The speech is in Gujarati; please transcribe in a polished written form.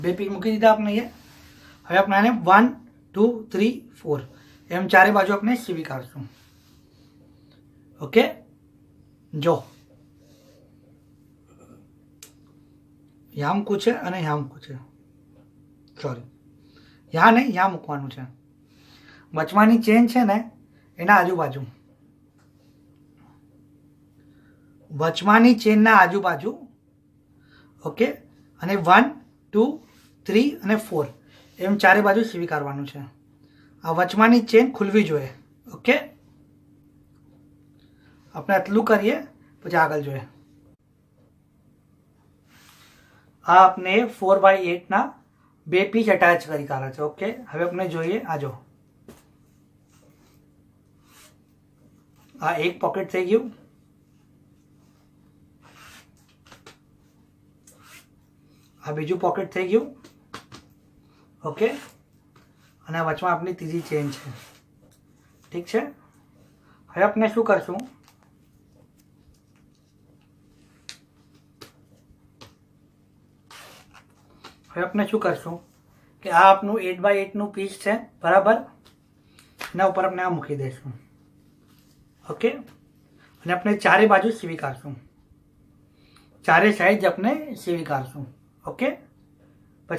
બે પીક મૂકી દીધા આપણે અહીંયા. હવે આપણે આને 1 2 3 4 એમ ચારે બાજુ આપણે સીવી કાઢશું. ઓકે, જો યા મૂકવું છે અને યા મૂકવું છે. સોરી, યા નહીં, યા મૂકવાનું છે. વચમાની ચેન છે ને એના આજુબાજુ, વચમાની ચેનના આજુબાજુ. ઓકે, અને 1 2 3 અને 4 એમ ચારે બાજુ સીવી કાઢવાનું છે. આ વચમાની ચેન ખુલવી જોઈએ. ઓકે, આપણે આટલું કરીએ પછી આગળ જોઈએ. આ આપણે 4x8 ના બે પીસ અટેચ કરી કાઢ્યા છે. ઓકે, હવે આપણે જોઈએ. આ જો, આ એક પોકેટ થઈ ગયું. આ બીજું પોકેટ થઈ ગયું. ઓકે, અને આ વચમાં આપણી ત્રીજી ચેન છે. ઠીક છે, હવે આપણે શું કરશું, કે આ આપણું 8x8 નું પીસ છે, બરાબર. એના ઉપર આપણે આ મૂકી દઈશું. ઓકે, અને આપણે ચારે બાજુ સીવી કાઢશું. ચારે સાઈડ આપણે સીવી કાઢશું. ઓકે.